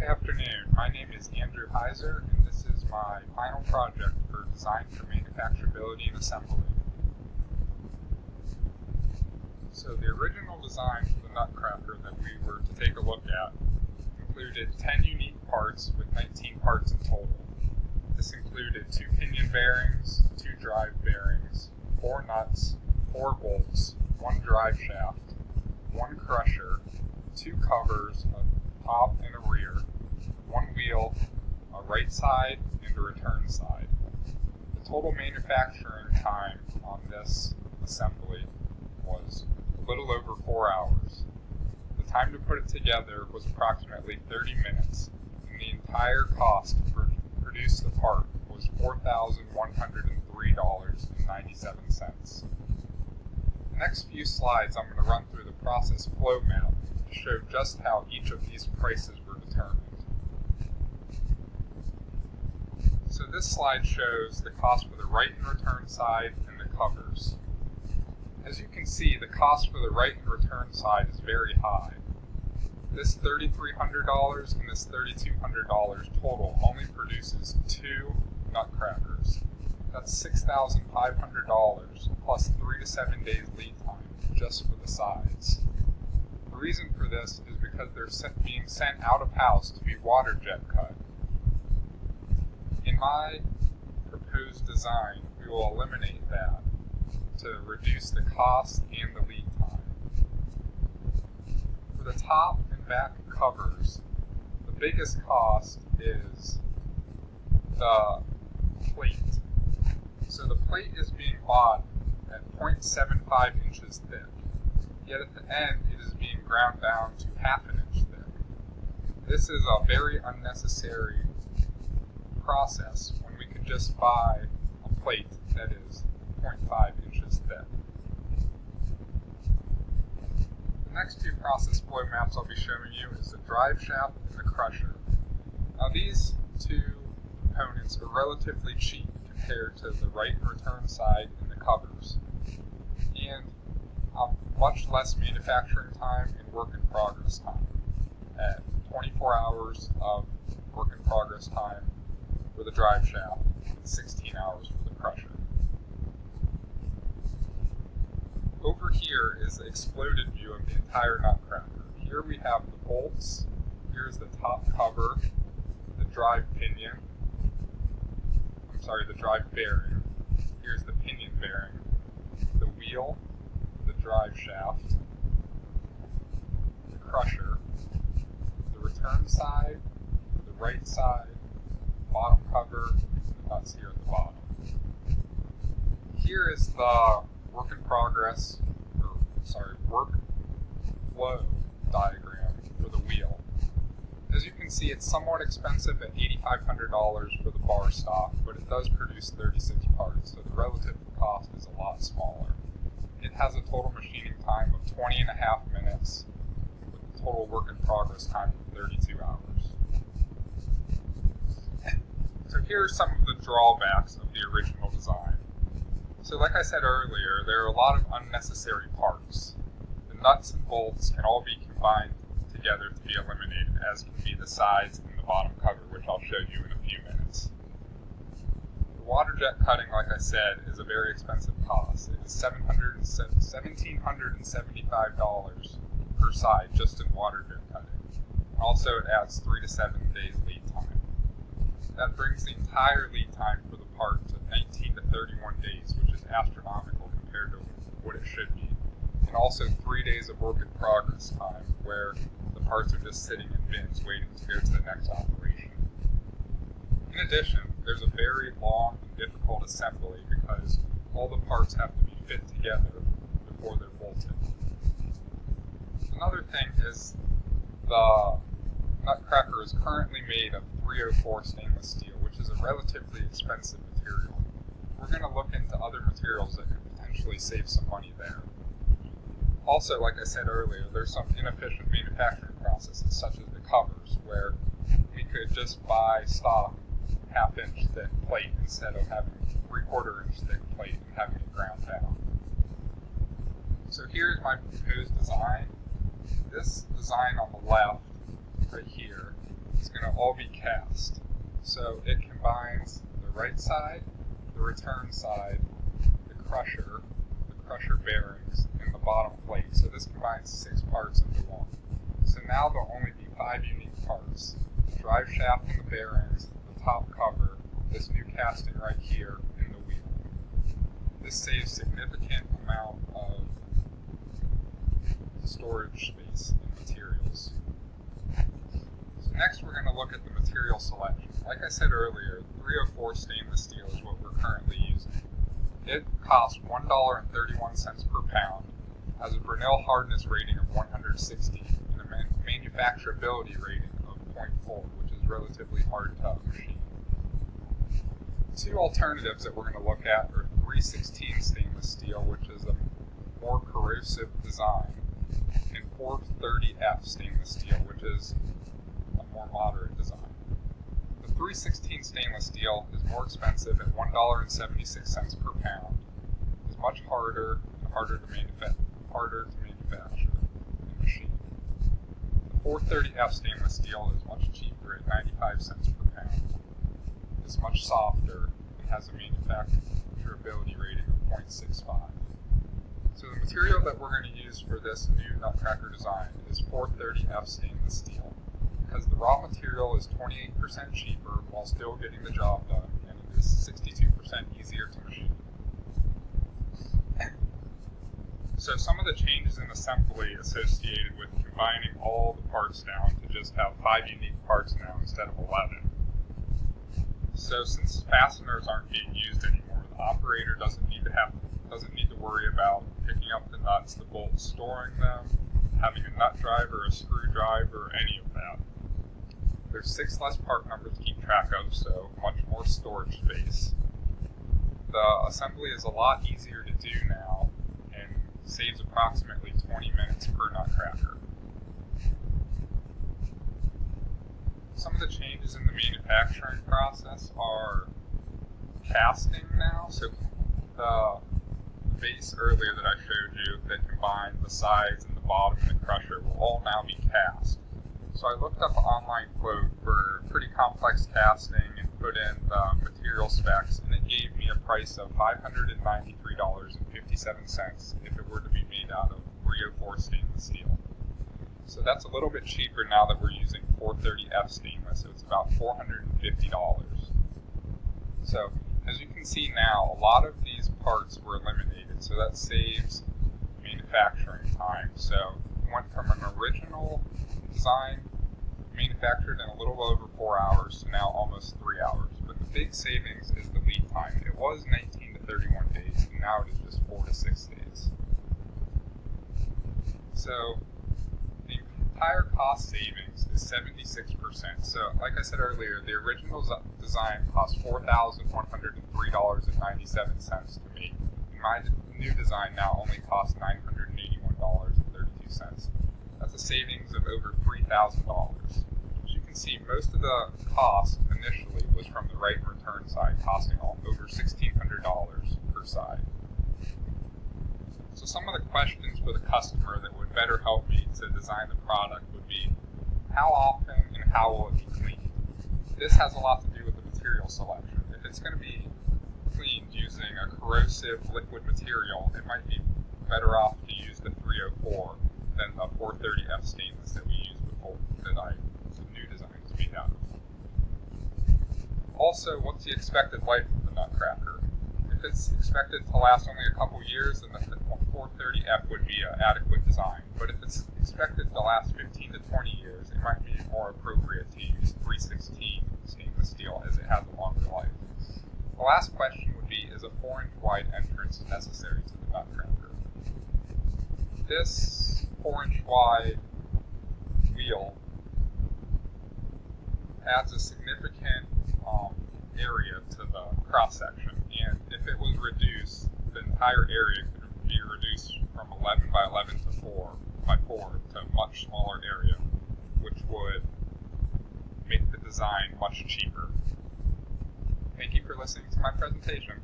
afternoon. My name is Andrew Heiser, and this is my final project for Design for Manufacturability and Assembly. So the original design for the Nutcracker that we were to take a look at included 10 unique parts with 19 parts in total. This included 2 pinion bearings, 2 drive bearings, 4 nuts, 4 bolts, 1 drive shaft, 1 crusher, 2 covers, a top and a rear, 1 wheel, a right side, and a return side. The total manufacturing time on this assembly was a little over 4 hours. The time to put it together was approximately 30 minutes, and the entire cost to produce the part was $4,103.97. The next few slides I'm going to run through the process flow map to show just how each of these prices were determined. So this slide shows the cost for the right and return side and the covers. As you can see, the cost for the right and return side is very high. This $3,300 and this $3,200 total only produces 2 Nutcrackers. That's $6,500 plus 3 to 7 days lead time just for the sides. The reason for this is because they're being sent out of house to be water jet cut. In my proposed design, we will eliminate that to reduce the cost and the lead time. For the top and back covers, the biggest cost is the plate. So the plate is being bought at 0.75 inches thick, yet at the end it is being ground down to ½ inch thick. This is a very unnecessary process when we could just buy a plate that is 0.5 inches thick. The next 2 process flow maps I'll be showing you is the drive shaft and the crusher. Now these 2 components are relatively cheap compared to the right and return side and the covers, and much less manufacturing time and work in progress time, at 24 hours of work in progress time for the drive shaft and 16 hours for the crusher. Over here is the exploded view of the entire Nutcracker. Here we have the bolts, here's the top cover, the drive bearing, here's the pinion bearing, the wheel, the drive shaft, the crusher, the return side, the right side, bottom cover, and the nuts here at the bottom. Here is the work flow diagram for the wheel. As you can see, it's somewhat expensive at $8,500 for the bar stock, but it does produce 36 parts, so the relative cost is a lot smaller. It has a total machining time of 20.5 minutes, with a total work in progress time of 32 hours. So here are some of the drawbacks of the original design. So like I said earlier, there are a lot of unnecessary parts. The nuts and bolts can all be combined together to be eliminated, as can be the sides and the bottom cover, which I'll show you in a few minutes. The water jet cutting, like I said, is a very expensive cost. It is $1,775 per side just in water jet cutting. Also, it adds 3 to 7 days lead time. That brings the entire lead time for the part to 19 to 31 days, which is astronomical compared to what it should be. And also 3 days of work in progress time, where the parts are just sitting in bins waiting to go to the next operation. In addition, there's a very long and difficult assembly because all the parts have to be fit together before they're bolted. Another thing is the Nutcracker is currently made of 304 stainless steel, which is a relatively expensive material. We're going to look into other materials that could potentially save some money there. Also, like I said earlier, there's some inefficient manufacturing processes, such as the covers, where we could just buy stock ½ inch thick plate instead of having 3/4 inch thick plate and having it ground down. So here's my proposed design. This design on the left, right here, is going to all be cast. So it combines the right side, the return side, the crusher bearings, and the bottom plate. So this combines 6 parts into one. So now there'll only be 5 unique parts: the drive shaft and the bearings, the top cover, this new casting right here, and the wheel. This saves significant amount of storage space and materials. So next we're going to look at the material selection. Like I said earlier, 304 stainless steel is what we're currently using. It costs $1.31 per pound, has a Brinell hardness rating of 160, and a manufacturability rating of 0.4, which is relatively hard to machine. 2 alternatives that we're going to look at are 316 stainless steel, which is a more corrosive design, and 430F stainless steel, which is a more moderate design. The 316 stainless steel is more expensive at $1.76 per pound, is much harder and harder to manufacture and machine. The 430F stainless steel is much cheaper at 95 cents per pound. It's much softer and has a manufacturability rating of 0.65. So the material that we're going to use for this new Nutcracker design is 430F stainless steel, because the raw material is 28% cheaper while still getting the job done, and it is 62% easier to machine. So some of the changes in assembly associated with combining all the parts down to just have 5 unique parts now instead of 11. So since fasteners aren't being used anymore, the operator doesn't need to worry about picking up the nuts, the bolts, storing them, having a nut driver, a screwdriver, or any of that. There's 6 less part numbers to keep track of, so much more storage space. The assembly is a lot easier to do now and saves approximately 20 minutes per Nutcracker. Some of the changes in the manufacturing process are casting now. So the base earlier that I showed you that combined the sides and the bottom and the crusher will all now be cast. So I looked up an online quote for pretty complex casting and put in the material specs, and it gave me a price of $593.57 if it were to be made out of 304 stainless steel. So that's a little bit cheaper now that we're using 430F stainless, so it's about $450. So as you can see now, a lot of these parts were eliminated, so that saves manufacturing time. So it went from an original design manufactured in a little over 4 hours to now almost 3 hours. But the big savings is the lead time. It was 19 to 31 days, and now it is just 4 to 6 days. So the entire cost savings is 76%. So like I said earlier, the original design cost $4,103.97 to make. And my new design now only costs $981.32. That's a savings of over $3,000. As you can see, most of the cost initially was from the right and return side, costing over $1,600 per side. So some of the questions for the customer that would better help me to design the product would be, how often and how will it be cleaned? This has a lot to do with the material selection. If it's going to be cleaned using a corrosive liquid material, it might be better off to use the 304 than the 430F stainless that we used before, the new design is made out of. Also, what's the expected life of the Nutcracker? If it's expected to last only a couple years, then the 430F would be an adequate design. But if it's expected to last 15 to 20 years, it might be more appropriate to use 316 stainless steel as it has a longer life. The last question would be, is a 4-inch wide entrance necessary to the Nutcracker? This 4-inch wide wheel adds a significant area to the cross section, and if it was reduced, the entire area could be reduced from 11 by 11 to 4 by 4 to a much smaller area, which would make the design much cheaper. Thank you for listening to my presentation.